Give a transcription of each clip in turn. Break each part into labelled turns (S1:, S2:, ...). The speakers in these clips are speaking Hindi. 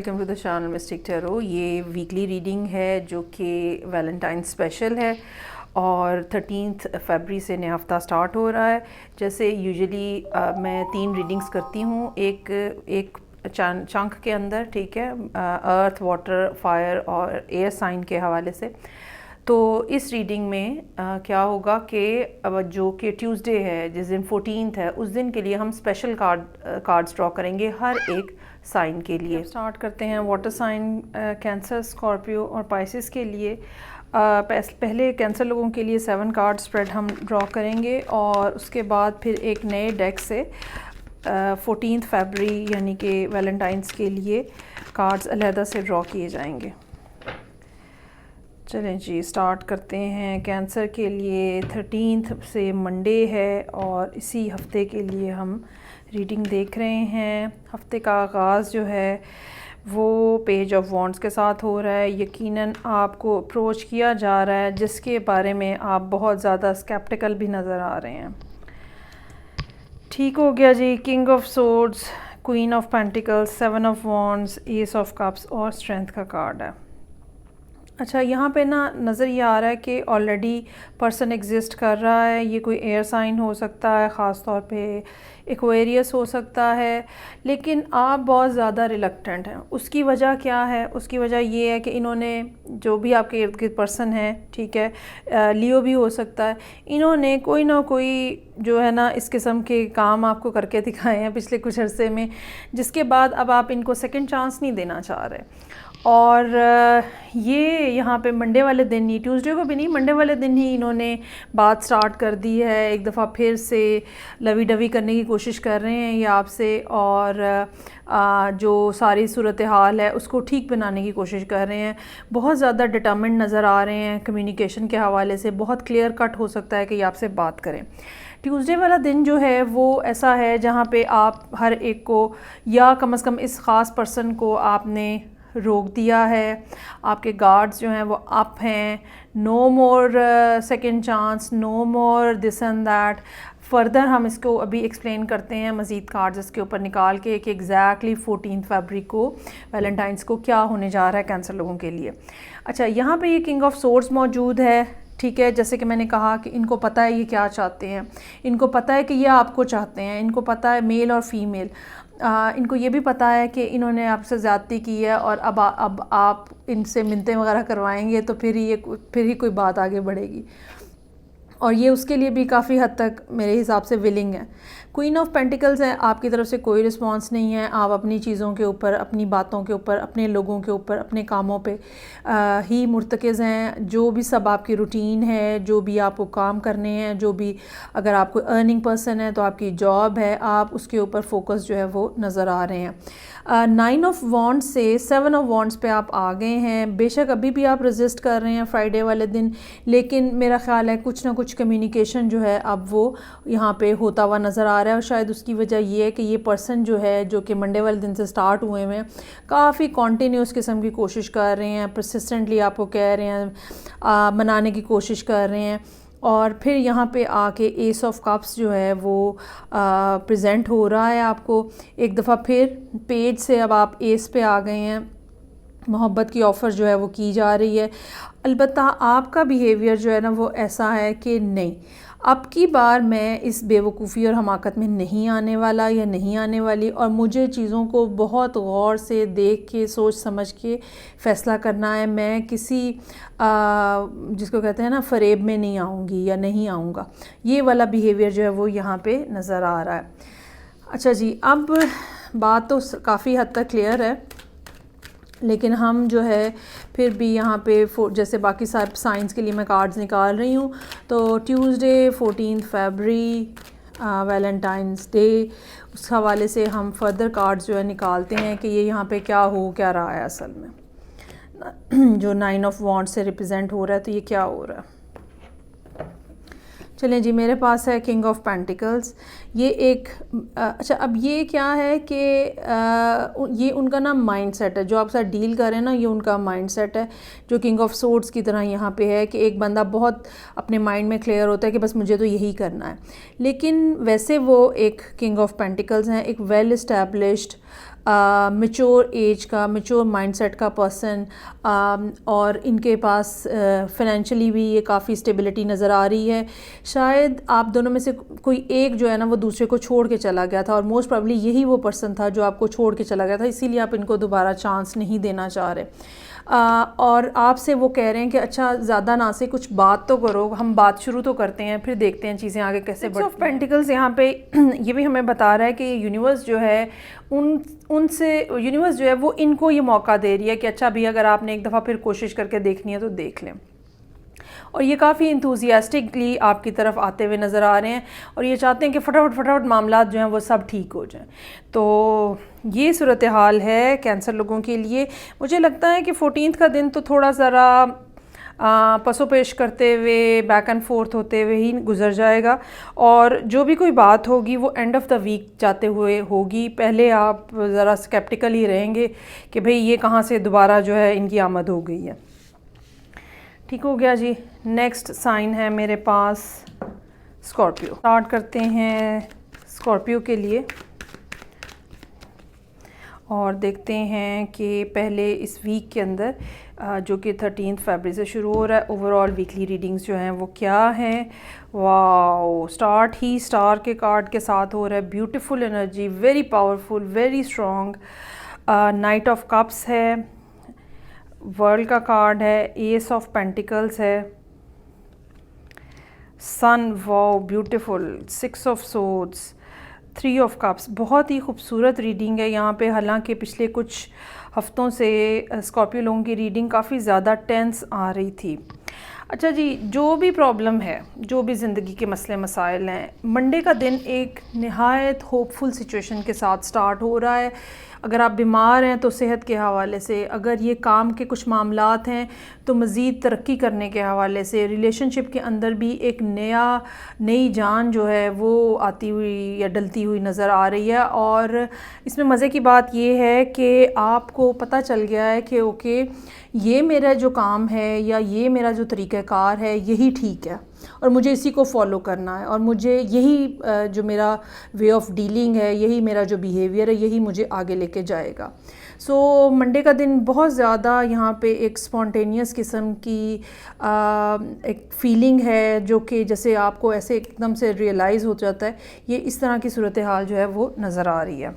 S1: Welcome to the channel mystic tarot. ये वीकली रीडिंग है जो कि वैलेंटाइन स्पेशल है और 13 फरवरी से नया हफ्ता स्टार्ट हो रहा है। जैसे यूजुअली मैं 3 रीडिंग्स करती हूँ एक चंक के अंदर, ठीक है, अर्थ, वाटर, फायर और एयर साइन के हवाले से। तो इस रीडिंग में क्या होगा कि जो कि ट्यूसडे है, जिस दिन 14 है, उस दिन के लिए हम स्पेशल कार्ड्स ड्रॉ करेंगे हर एक साइन के लिए। स्टार्ट करते हैं वाटर साइन, कैंसर, स्कॉर्पियो और पाइसिस के लिए। पहले कैंसर लोगों के लिए 7 कार्ड स्प्रेड हम ड्रॉ करेंगे और उसके बाद फिर एक नए डेक से 14 फरवरी यानी कि वैलेंटाइंस के लिए कार्ड्स अलहदा से ड्रॉ किए जाएंगे। चलें जी, स्टार्ट करते हैं। कैंसर के लिए 13 से मंडे है और इसी हफ्ते के लिए हम रीडिंग देख रहे हैं। हफ्ते का आगाज़ जो है वो पेज ऑफ वॉन्ड्स के साथ हो रहा है। यकीनन आपको अप्रोच किया जा रहा है जिसके बारे में आप बहुत ज़्यादा स्केप्टिकल भी नज़र आ रहे हैं। ठीक हो गया जी। King of swords, queen of pentacles, 7 of wands, ace of cups और स्ट्रेंथ का कार्ड है। अच्छा, यहाँ पे ना नज़र ये आ रहा है कि ऑलरेडी पर्सन एग्जिस्ट कर रहा है। ये कोई एयर साइन हो सकता है, ख़ास तौर पे एक्वेरियस हो सकता है, लेकिन आप बहुत ज़्यादा रिलक्टेंट हैं। उसकी वजह क्या है? उसकी वजह ये है कि इन्होंने, जो भी आपके इर्द गिर्द पर्सन है, ठीक है, लियो भी हो सकता है, इन्होंने कोई ना कोई जो है ना इस किस्म के काम आपको करके दिखाए हैं पिछले कुछ अरसे में, जिसके बाद अब आप इनको सेकंड चांस नहीं देना चाह रहे। और ये यहाँ पे मंडे वाले दिन ही, ट्यूसडे को भी नहीं, मंडे वाले दिन ही इन्होंने बात स्टार्ट कर दी है। एक दफ़ा फिर से लवी डवी करने की कोशिश कर रहे हैं ये आपसे, और जो सारी सूरत हाल है उसको ठीक बनाने की कोशिश कर रहे हैं। बहुत ज़्यादा डिटर्मिन्ड नज़र आ रहे हैं कम्युनिकेशन के हवाले से। बहुत क्लियर कट हो सकता है कि ये आपसे बात करें। ट्यूसडे वाला दिन जो है वो ऐसा है जहाँ पे आप हर एक को, या कम से कम इस ख़ास पर्सन को आपने रोक दिया है। आपके गार्ड्स जो हैं वो अप हैं। No more second chance, no more this and that. Further हम इसको अभी एक्सप्लेन करते हैं मज़ीद कार्ड्स इसके ऊपर निकाल के कि एग्जैक्टली 14 फरवरी को वैलेंटाइंस को क्या होने जा रहा है कैंसर लोगों के लिए। अच्छा, यहाँ पे ये किंग ऑफ सोर्ड्स मौजूद है, ठीक है। जैसे कि मैंने कहा कि इनको पता है ये क्या चाहते हैं, इनको पता है कि ये आपको चाहते हैं, इनको पता है, मेल और फीमेल। इनको ये भी पता है कि इन्होंने आपसे ज़्यादती की है और अब आप इनसे मिन्नतें वगैरह करवाएंगे तो फिर ही कोई बात आगे बढ़ेगी, और ये उसके लिए भी काफ़ी हद तक मेरे हिसाब से विलिंग है। क्वीन ऑफ पेंटिकल्स है, आपकी तरफ से कोई रिस्पांस नहीं है। आप अपनी चीज़ों के ऊपर, अपनी बातों के ऊपर, अपने लोगों के ऊपर, अपने कामों पे ही मुर्तकिज़ हैं। जो भी सब आपकी रूटीन है, जो भी आपको काम करने हैं, जो भी, अगर आप कोई अर्निंग पर्सन है तो आपकी जॉब है, आप उसके ऊपर फोकस जो है वो नज़र आ रहे हैं। 9 ऑफ वॉन्ड्स से 7 ऑफ वॉन्ड्स पे आप आ गए हैं। बेशक अभी भी आप रेजिस्ट कर रहे हैं फ्राइडे वाले दिन, लेकिन मेरा ख़्याल है कुछ ना कुछ कम्युनिकेशन जो है अब वो यहाँ पे होता हुआ नज़र आ रहा है। और शायद उसकी वजह ये है कि ये पर्सन जो है, जो कि मंडे वाले दिन से स्टार्ट हुए हैं, काफ़ी कॉन्टीन्यूस किस्म की कोशिश कर रहे हैं, परसिस्टेंटली आपको कह रहे हैं, मनाने की कोशिश कर रहे हैं। और फिर यहाँ पे आके एस ऑफ कप्स जो है वो प्रेजेंट हो रहा है आपको। एक दफ़ा फिर पेज से अब आप एस पे आ गए हैं। मोहब्बत की ऑफ़र जो है वो की जा रही है। अलबत्ता आपका बिहेवियर जो है ना वो ऐसा है कि नहीं, अब की बार मैं इस बेवकूफ़ी और हमाकत में नहीं आने वाला या नहीं आने वाली, और मुझे चीज़ों को बहुत गौर से देख के, सोच समझ के फ़ैसला करना है। मैं किसी जिसको कहते हैं ना फ़रेब में नहीं आऊँगी या नहीं आऊँगा। ये वाला बिहेवियर जो है वो यहाँ पे नज़र आ रहा है। अच्छा जी, अब बात तो काफ़ी हद तक क्लियर है, लेकिन हम जो है फिर भी यहाँ पे जैसे बाकी सब साइंस के लिए मैं कार्ड्स निकाल रही हूँ। तो ट्यूसडे 14 फरवरी वैलेंटाइंस डे, उस हवाले से हम फर्दर कार्ड्स जो है निकालते हैं कि ये यहाँ पे क्या रहा है असल में। जो 9 ऑफ वॉन्ड्स से रिप्रेजेंट हो रहा है, तो ये क्या हो रहा है। चलें जी, मेरे पास है किंग ऑफ पेंटिकल्स। ये एक अच्छा, अब ये क्या है कि ये उनका ना माइंड सेट है, जो आप साथ डील कर रहे हैं ना, ये उनका माइंड सेट है, जो किंग ऑफ सोर्ड्स की तरह यहाँ पे है कि एक बंदा बहुत अपने माइंड में क्लियर होता है कि बस मुझे तो यही करना है। लेकिन वैसे वो एक किंग ऑफ पेंटिकल्स हैं, एक वेल इस्टेब्लिश्ड मैच्योर एज का, मैच्योर माइंडसेट का पर्सन, और इनके पास फाइनेंशियली भी ये काफ़ी स्टेबिलिटी नज़र आ रही है। शायद आप दोनों में से कोई एक जो है ना वो दूसरे को छोड़ के चला गया था, और मोस्ट प्रॉब्ली यही वो पर्सन था जो आपको छोड़ के चला गया था, इसीलिए आप इनको दोबारा चांस नहीं देना चाह रहे। और आपसे वो कह रहे हैं कि अच्छा ज़्यादा ना से कुछ बात तो करो, हम बात शुरू तो करते हैं, फिर देखते हैं चीज़ें आगे कैसे बढ़ती हैं। सिक्स ऑफ पेंटिकल्स यहाँ पे ये भी हमें बता रहा है कि यूनिवर्स जो है उनसे यूनिवर्स जो है वो इनको ये मौका दे रही है कि अच्छा भी अगर आपने एक दफ़ा फिर कोशिश करके देखनी है तो देख लें। और ये काफ़ी इंथुजियास्टिकली आपकी तरफ आते हुए नज़र आ रहे हैं, और ये चाहते हैं कि फटाफट मामला जो हैं वो सब ठीक हो जाएं। तो ये सूरत हाल है कैंसर लोगों के लिए। मुझे लगता है कि 14 का दिन तो थोड़ा ज़रा पसो पेश करते हुए, बैक एंड फोर्थ होते हुए ही गुजर जाएगा, और जो भी कोई बात होगी वो एंड ऑफ द वीक जाते हुए होगी। पहले आप ज़रा स्केप्टिकल ही रहेंगे कि भाई ये कहाँ से दोबारा जो है इनकी आमद हो गई है। ठीक हो गया जी। नेक्स्ट साइन है मेरे पास स्कॉर्पियो। स्टार्ट करते हैं स्कॉर्पियो के लिए और देखते हैं कि पहले इस वीक के अंदर जो कि 13 फरवरी से शुरू हो रहा है, ओवरऑल वीकली रीडिंग्स जो हैं वो क्या हैं। वाओ, स्टार्ट ही स्टार के कार्ड के साथ हो रहा है। Beautiful energy, very powerful, very strong. Knight of cups है, वर्ल्ड का कार्ड है, एस ऑफ पेंटिकल्स है, sun, wow beautiful, 6 of swords, 3 of cups. बहुत ही खूबसूरत रीडिंग है यहाँ पे। हालांकि पिछले कुछ हफ्तों से स्कॉर्पियो लोगों की रीडिंग काफ़ी ज़्यादा टेंस आ रही थी। अच्छा जी, जो भी प्रॉब्लम है, जो भी ज़िंदगी के मसले मसाइल हैं, मंडे का दिन एक नहायत होपफुल सिचुएशन के साथ स्टार्ट हो रहा है। अगर आप बीमार हैं तो सेहत के हवाले से, अगर ये काम के कुछ मामलात हैं तो मज़ीद तरक्की करने के हवाले से, रिलेशनशिप के अंदर भी एक नई जान जो है वो आती हुई या डलती हुई नज़र आ रही है। और इसमें मज़े की बात ये है कि आपको पता चल गया है कि ओके, ये मेरा जो काम है या ये मेरा जो तरीक़ाकार है यही ठीक है, और मुझे इसी को फॉलो करना है, और मुझे यही जो मेरा वे ऑफ डीलिंग है, यही मेरा जो बिहेवियर है, यही मुझे आगे लेके जाएगा। सो मंडे का दिन बहुत ज़्यादा यहाँ पे एक स्पॉन्टेनियस किस्म की एक फ़ीलिंग है, जो कि जैसे आपको ऐसे एकदम से रियलाइज़ हो जाता है। ये इस तरह की सूरत हाल जो है वो नज़र आ रही है।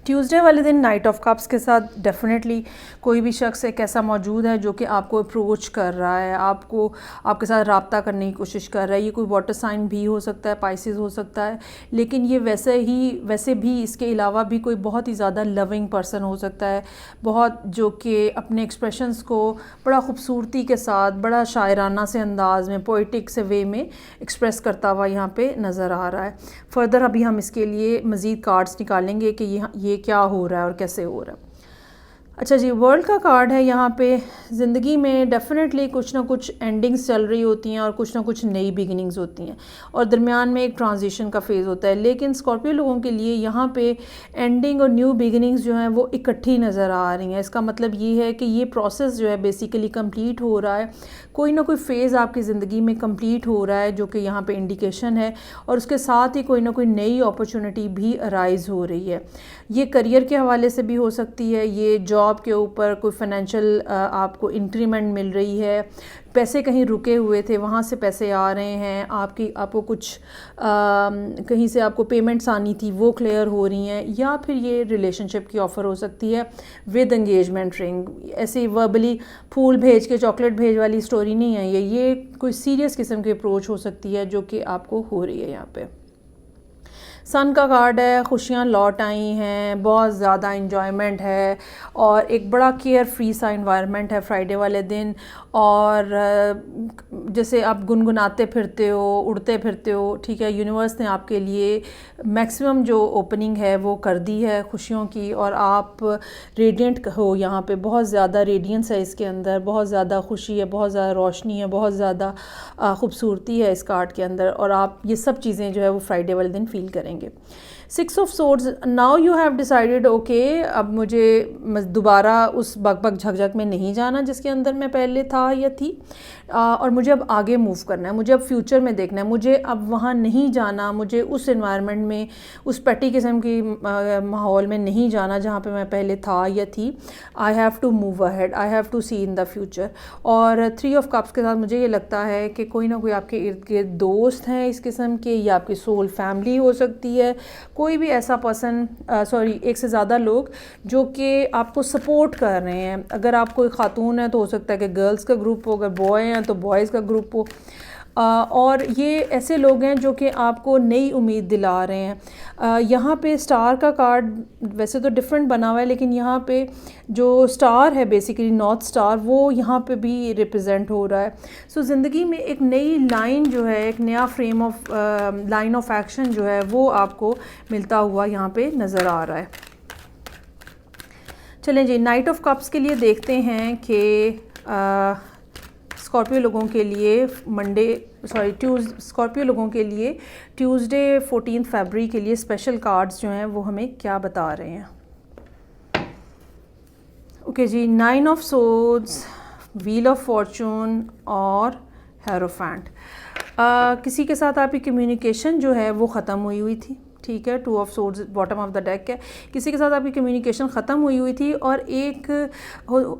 S1: ट्यूसडे वाले दिन नाइट ऑफ कप्स के साथ डेफिनेटली कोई भी शख्स एक ऐसा मौजूद है जो कि आपको अप्रोच कर रहा है, आपको आपके साथ रब्ता करने की कोशिश कर रहा है। ये कोई वाटर साइन भी हो सकता है, पाइसेस हो सकता है, लेकिन ये वैसे भी इसके अलावा भी कोई बहुत ही ज़्यादा लविंग पर्सन हो सकता है, बहुत जो कि अपने एक्सप्रेशंस को बड़ा खूबसूरती के साथ, बड़ा शायराना से अंदाज में, पोइटिक से वे में एक्सप्रेस करता हुआ यहाँ पे नज़र आ रहा है। फर्दर अभी हम इसके लिए मज़ीद कार्ड्स निकालेंगे कि ये क्या हो रहा है और कैसे हो रहा है। अच्छा जी, वर्ल्ड का कार्ड है यहाँ पे। ज़िंदगी में डेफिनेटली कुछ ना कुछ एंडिंग्स चल रही होती हैं और कुछ ना कुछ नई बिगिनिंग्स होती हैं, और दरमियान में एक ट्रांजिशन का फेज़ होता है। लेकिन स्कॉर्पियो लोगों के लिए यहाँ पे एंडिंग और न्यू बिगिनिंग्स जो हैं वो इकट्ठी नज़र आ रही हैं। इसका मतलब ये है कि ये प्रोसेस जो है बेसिकली कंप्लीट हो रहा है, कोई ना कोई फ़ेज़ आपकी ज़िंदगी में कंप्लीट हो रहा है, जो कि यहाँ पे इंडिकेशन है, और उसके साथ ही कोई ना कोई नई अपॉर्चुनिटी भी अराइज़ हो रही है। ये करियर के हवाले से भी हो सकती है, ये जॉब के ऊपर कोई फाइनेंशियल आपको इंक्रीमेंट मिल रही है, पैसे कहीं रुके हुए थे वहाँ से पैसे आ रहे हैं, आपको कुछ कहीं से आपको पेमेंट्स आनी थी वो क्लियर हो रही हैं, या फिर ये रिलेशनशिप की ऑफ़र हो सकती है विद एंगेजमेंट रिंग। ऐसे वर्बली फूल भेज के चॉकलेट भेज वाली स्टोरी नहीं है ये कोई सीरियस किस्म की अप्रोच हो सकती है जो कि आपको हो रही है। यहाँ पे सन का कार्ड है, खुशियाँ लौट आई हैं, बहुत ज़्यादा इन्जॉयमेंट है, और एक बड़ा केयर फ्री सा इन्वायरमेंट है फ्राइडे वाले दिन। और जैसे आप गुनगुनाते फिरते हो, उड़ते फिरते हो, ठीक है, यूनिवर्स ने आपके लिए मैक्सिमम जो ओपनिंग है वो कर दी है खुशियों की, और आप रेडिएंट हो। यहाँ पे बहुत ज़्यादा रेडियंस है इसके अंदर, बहुत ज़्यादा खुशी है, बहुत ज़्यादा रोशनी है, बहुत ज़्यादा खूबसूरती है इस कार्ड के अंदर, और आप ये सब चीज़ें जो है वो फ्राइडे वाले दिन फ़ील करेंगे। 6 of swords, now you have decided okay अब मुझे दोबारा उस बकबक झकझक में नहीं जाना जिसके अंदर मैं पहले था या थी, और मुझे अब आगे मूव करना है, मुझे अब फ्यूचर में देखना है, मुझे अब वहाँ नहीं जाना, मुझे उस एनवायरनमेंट में, उस पेटी किस्म की माहौल में नहीं जाना जहाँ पे मैं पहले था या थी। I have to move ahead, I have to see in the future. और 3 ऑफ कप्स के साथ मुझे ये लगता है कि कोई ना कोई आपके इर्द गिर्द दोस्त हैं इस किस्म के, या आपकी सोल फैमिली हो सकती है, कोई भी ऐसा पर्सन, सॉरी एक से ज़्यादा लोग जो कि आपको सपोर्ट कर रहे हैं। अगर आप कोई खातून है तो हो सकता है कि गर्ल्स का ग्रुप हो, अगर बॉय हैं तो बॉयज़ का ग्रुप हो, और ये ऐसे लोग हैं जो कि आपको नई उम्मीद दिला रहे हैं। यहाँ पे स्टार का कार्ड वैसे तो डिफरेंट बना हुआ है, लेकिन यहाँ पे जो स्टार है बेसिकली नॉर्थ स्टार, वो यहाँ पे भी रिप्रेजेंट हो रहा है। सो ज़िंदगी में एक नई लाइन जो है, एक नया frame of line of action जो है वो आपको मिलता हुआ यहाँ पे नज़र आ रहा है। चलें जी, नाइट ऑफ कप्स के लिए देखते हैं कि स्कॉर्पियो लोगों के लिए स्कॉर्पियो लोगों के लिए ट्यूसडे 14 फरवरी के लिए स्पेशल कार्ड्स जो हैं वो हमें क्या बता रहे हैं। Okay ji, 9 of swords, wheel of fortune और हेरोफेंट। किसी के साथ आपकी कम्युनिकेशन जो है वो ख़त्म हुई थी, ठीक है। 2 of swords bottom of the deck है। किसी के साथ आपकी कम्युनिकेशन ख़त्म हुई थी, और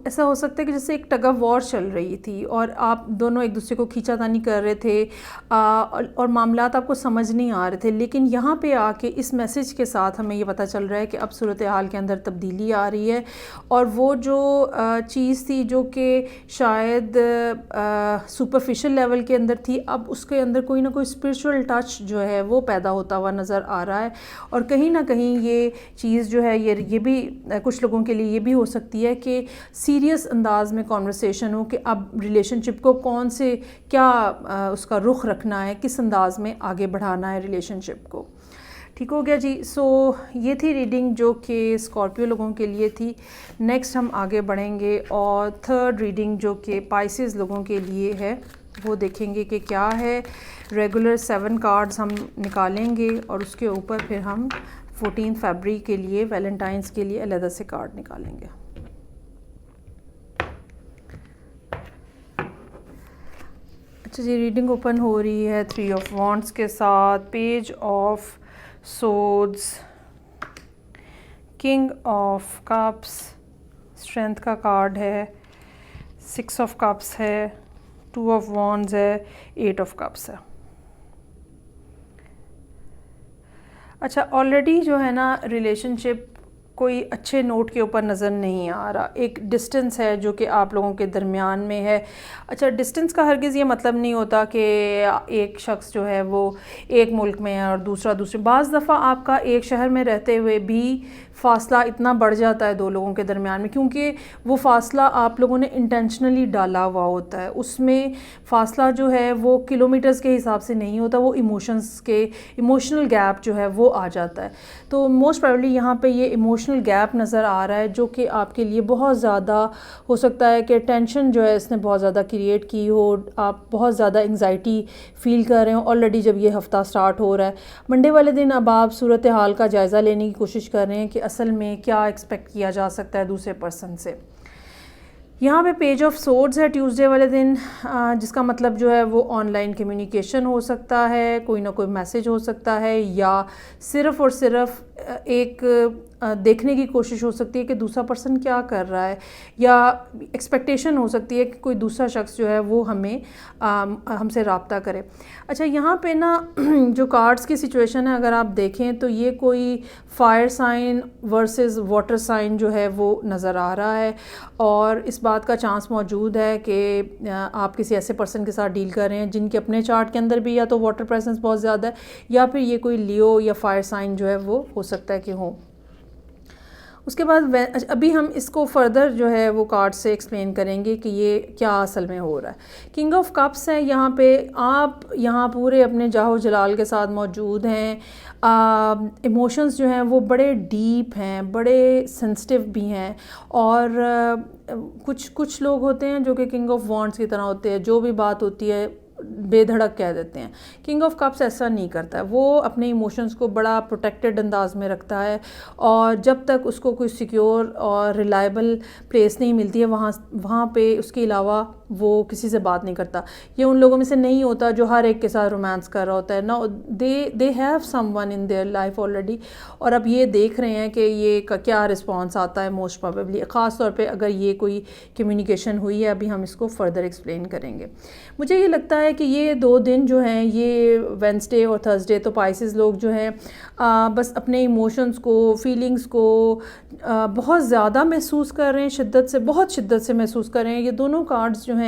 S1: ऐसा हो सकता है कि जैसे एक टग ऑफ वॉर चल रही थी और आप दोनों एक दूसरे को खींचातानी कर रहे थे, और मामलात आपको समझ नहीं आ रहे थे। लेकिन यहाँ पे आके इस मैसेज के साथ हमें ये पता चल रहा है कि अब सूरत हाल के अंदर तब्दीली आ रही है, और वो जो चीज़ थी जो कि शायद सुपरफिशियल लेवल के अंदर थी, अब उसके अंदर कोई ना कोई स्पिरिचुअल टच जो है वो पैदा होता हुआ नज़र आ रहा है। और कहीं ना कहीं ये चीज़ जो है ये भी कुछ लोगों के लिए ये भी हो सकती है कि सीरियस अंदाज में कॉन्वर्सेशन हो कि अब रिलेशनशिप को कौन से क्या उसका रुख रखना है, किस अंदाज में आगे बढ़ाना है रिलेशनशिप को। ठीक हो गया जी। सो ये थी रीडिंग जो कि स्कॉर्पियो लोगों के लिए थी। नेक्स्ट हम आगे बढ़ेंगे और थर्ड रीडिंग जो कि पाइसेस लोगों के लिए है वो देखेंगे कि क्या है। रेगुलर 7 कार्ड्स हम निकालेंगे और उसके ऊपर फिर हम 14 फरवरी के लिए वैलेंटाइंस के लिए अलग से कार्ड निकालेंगे। अच्छा जी, रीडिंग ओपन हो रही है 3 ऑफ वॉन्ड्स के साथ, page of swords, king of cups, strength का कार्ड है, 6 ऑफ कप्स है, 2 ऑफ वॉन्ड्स है, 8 ऑफ कप्स है। अच्छा, ऑलरेडी जो है ना रिलेशनशिप कोई अच्छे नोट के ऊपर नज़र नहीं आ रहा, एक डिस्टेंस है जो कि आप लोगों के दरमियान में है। अच्छा, डिस्टेंस का हरगिज़ ये मतलब नहीं होता कि एक शख्स जो है वो एक मुल्क में है और दूसरा दूसरे। बाज़ दफ़ा आपका एक शहर में रहते हुए भी फ़ासला इतना बढ़ जाता है दो लोगों के दरमियान में, क्योंकि वो फ़ासला आप लोगों ने इंटेंशनली डाला हुआ होता है। उसमें फ़ासला जो है वो किलोमीटर्स के हिसाब से नहीं होता, वो इमोशनल गैप जो है वो आ जाता है। तो मोस्ट प्रोबेबली यहाँ पे ये इमोशनल गैप नज़र आ रहा है जो कि आपके लिए बहुत ज़्यादा हो सकता है कि टेंशन जो है इसने बहुत ज़्यादा क्रिएट की हो, आप बहुत ज़्यादा एंग्जाइटी फ़ील कर रहे हो ऑलरेडी जब ये हफ़्ता स्टार्ट हो रहा है। मंडे वाले दिन अब आप सूरत हाल का जायज़ा लेने की कोशिश कर रहे हैं कि असल में क्या एक्सपेक्ट किया जा सकता है दूसरे पर्सन से। यहाँ पे पेज ऑफ सोर्ड्स है ट्यूसडे वाले दिन, जिसका मतलब जो है वो ऑनलाइन कम्युनिकेशन हो सकता है, कोई ना कोई मैसेज हो सकता है, या सिर्फ़ और सिर्फ एक देखने की कोशिश हो सकती है कि दूसरा पर्सन क्या कर रहा है, या एक्सपेक्टेशन हो सकती है कि कोई दूसरा शख्स जो है वो हमसे रब्ता करे। अच्छा, यहाँ पे ना जो कार्ड्स की सिचुएशन है अगर आप देखें तो ये कोई fire sign versus water sign जो है वो नज़र आ रहा है, और इस बात का चांस मौजूद है कि आप किसी ऐसे पर्सन के साथ डील कर रहे हैं जिनके अपने चार्ट के अंदर भी या तो वाटर प्रेजेंस बहुत ज़्यादा है, या फिर ये कोई लियो या फायर साइन जो है वो हो सकता है कि हो। उसके बाद अभी हम इसको फर्दर जो है वो कार्ड से एक्सप्लेन करेंगे कि ये क्या असल में हो रहा है। किंग ऑफ कप्स है यहाँ पे, आप यहाँ पूरे अपने जाहो जलाल के साथ मौजूद हैं। इमोशंस जो हैं वो बड़े डीप हैं, बड़े सेंसिटिव भी हैं, और कुछ लोग होते हैं जो कि किंग ऑफ वॉन्ड्स की तरह होते हैं, जो भी बात होती है बेधड़क कह देते हैं। किंग ऑफ कप्स ऐसा नहीं करता है, वो अपने इमोशंस को बड़ा प्रोटेक्टेड अंदाज में रखता है और जब तक उसको कोई सिक्योर और रिलायबल प्लेस नहीं मिलती है वहाँ पे उसके अलावा वो किसी से बात नहीं करता। ये उन लोगों में से नहीं होता जो हर एक के साथ रोमांस कर रहा होता है ना, they have someone in their life already, और अब ये देख रहे हैं कि ये क्या रिस्पॉन्स आता है मोस्ट प्रोबेबली, ख़ास तौर पे अगर ये कोई कम्युनिकेशन हुई है। अभी हम इसको फर्दर एक्सप्लेन करेंगे। मुझे ये लगता है कि ये 2 दिन जो हैं, ये वेडनेसडे और थर्सडे, तो पाइसेस लोग जो हैं बस अपने इमोशंस को, फीलिंग्स को बहुत ज़्यादा महसूस कर रहे हैं, बहुत शिद्दत से महसूस कर रहे हैं। ये दोनों कार्ड्स जो हैं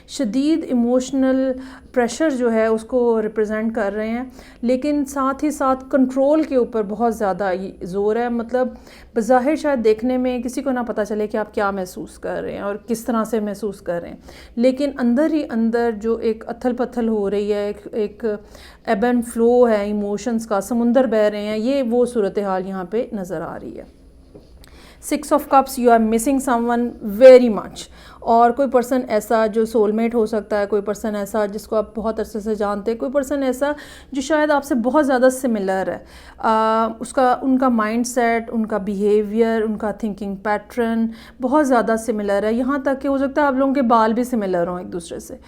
S1: शदीद इमोशनल प्रेशर जो है उसको रिप्रेजेंट कर रहे हैं, लेकिन साथ ही साथ कंट्रोल के ऊपर बहुत ज़्यादा ज़ोर है। मतलब बज़ाहिर शायद देखने में किसी को ना पता चले कि आप क्या महसूस कर रहे हैं और किस तरह से महसूस कर रहे हैं, लेकिन अंदर ही अंदर जो एक अथल पथल हो रही है, एक एब एंड फ्लो है इमोशंस का, समुंदर बह रहे हैं, ये वो सूरत हाल यहाँ पे नज़र आ रही है। 6 of cups, you are missing someone very much, और कोई पर्सन ऐसा जो सोलमेट हो सकता है, कोई पर्सन ऐसा जिसको आप बहुत अरसे से जानते हैं, कोई पर्सन ऐसा जो शायद आपसे बहुत ज़्यादा सिमिलर है, उनका माइंडसेट, उनका बिहेवियर, उनका थिंकिंग पैटर्न बहुत ज़्यादा सिमिलर है। यहाँ तक कि हो सकता है आप लोगों के बाल भी सिमिलर हों एक दूसरे से,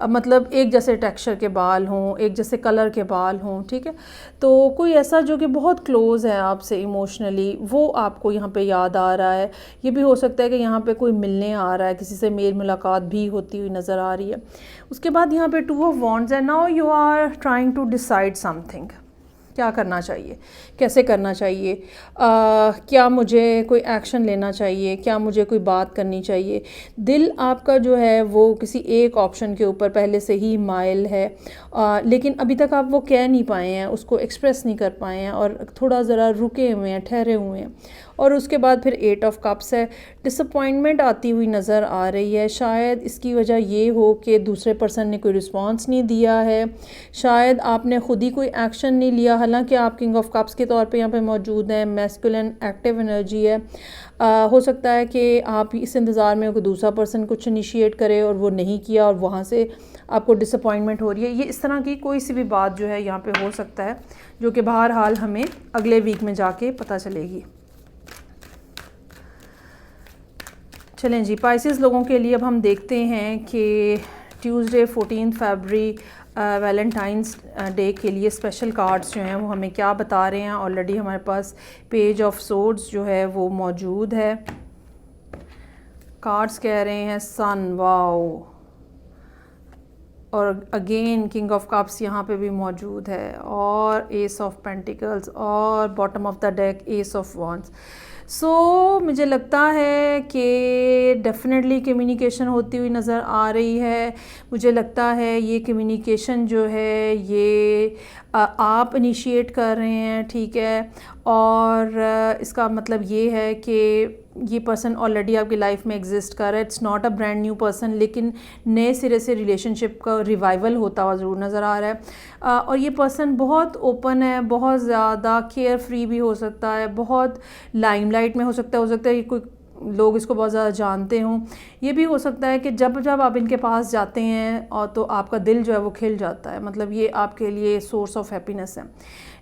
S1: मतलब एक जैसे टेक्सचर के बाल हों, एक जैसे कलर के बाल हों, ठीक है। तो कोई ऐसा जो कि बहुत क्लोज़ है आपसे इमोशनली, वो आपको यहाँ पे याद आ रहा है। ये भी हो सकता है कि यहाँ पे कोई मिलने आ रहा है, किसी से मेल मुलाकात भी होती हुई नज़र आ रही है। उसके बाद यहाँ पे 2 ऑफ वॉन्ड्स है। Now you are trying to decide something, क्या करना चाहिए, कैसे करना चाहिए, क्या मुझे कोई एक्शन लेना चाहिए, क्या मुझे कोई बात करनी चाहिए। दिल आपका जो है वो किसी एक ऑप्शन के ऊपर पहले से ही माइल है, लेकिन अभी तक आप वो कह नहीं पाए हैं, उसको एक्सप्रेस नहीं कर पाए हैं और थोड़ा ज़रा रुके हुए हैं, ठहरे हुए हैं। और उसके बाद फिर 8 ऑफ कप्स है। डिसअपॉइंटमेंट आती हुई नज़र आ रही है। शायद इसकी वजह ये हो कि दूसरे पर्सन ने कोई रिस्पांस नहीं दिया है, शायद आपने ख़ुद ही कोई एक्शन नहीं लिया, हालांकि आप किंग ऑफ कप्स के तौर पे यहाँ पे मौजूद हैं, मैस्कुलिन एक्टिव एनर्जी है। हो सकता है कि आप इस इंतज़ार में कोई दूसरा पर्सन कुछ इनिशिएट करे और वो नहीं किया और वहाँ से आपको डिसअपॉइंटमेंट हो रही है। ये इस तरह की कोई सी भी बात जो है यहाँ पे हो सकता है, जो कि बहरहाल हमें अगले वीक में जाके पता चलेगी। चलें जी, पाइसेस लोगों के लिए अब हम देखते हैं कि ट्यूसडे 14 फरवरी वैलेंटाइंस डे के लिए स्पेशल कार्ड्स जो हैं वो हमें क्या बता रहे हैं। ऑलरेडी हमारे पास पेज ऑफ सोर्ड्स जो है वो मौजूद है। कार्ड्स कह रहे हैं सन, वाओ, और अगेन किंग ऑफ कप्स यहाँ पे भी मौजूद है, और एस ऑफ पेंटिकल्स, और bottom of the deck ace of wands. So मुझे लगता है कि डेफिनेटली कम्युनिकेशन होती हुई नज़र आ रही है। मुझे लगता है ये कम्युनिकेशन जो है ये आप इनिशिएट कर रहे हैं, ठीक है, और इसका मतलब ये है कि ये पर्सन ऑलरेडी आपकी लाइफ में एग्जिस्ट कर रहा है। It's not a brand new person, लेकिन नए सिरे से रिलेशनशिप का रिवाइवल होता हुआ ज़रूर नज़र आ रहा है। और ये पर्सन बहुत ओपन है, बहुत ज़्यादा केयर फ्री भी हो सकता है, बहुत लाइमलाइट में हो सकता है कि कोई लोग इसको बहुत ज़्यादा जानते हों। ये भी हो सकता है कि जब जब आप इनके पास जाते हैं और तो आपका दिल जो है वो खिल जाता है, मतलब ये आपके लिए सोर्स ऑफ हैप्पीनेस है।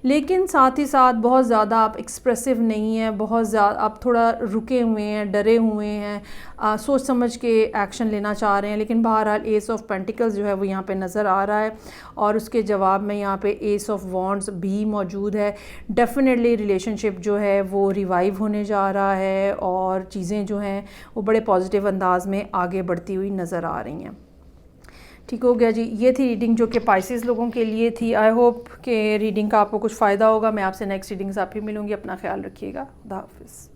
S1: लेकिन साथ ही साथ बहुत ज़्यादा आप एक्सप्रेसिव नहीं हैं, बहुत ज़्यादा आप थोड़ा रुके हुए हैं, डरे हुए हैं, सोच समझ के एक्शन लेना चाह रहे हैं। लेकिन बहरहाल एस ऑफ पेंटिकल्स जो है वो यहाँ पे नज़र आ रहा है, और उसके जवाब में यहाँ पे एस ऑफ वॉन्ड्स भी मौजूद है। डेफिनेटली रिलेशनशिप जो है वो रिवाइव होने जा रहा है और चीज़ें जो हैं वो बड़े पॉजिटिव अंदाज में आगे बढ़ती हुई नज़र आ रही हैं। ठीक हो गया जी, ये थी रीडिंग जो कि पाइसेस लोगों के लिए थी। आई होप कि रीडिंग का आपको कुछ फ़ायदा होगा। मैं आपसे नेक्स्ट रीडिंग्स आप ही मिलूँगी। अपना ख्याल रखिएगा। खुदा हाफिज़।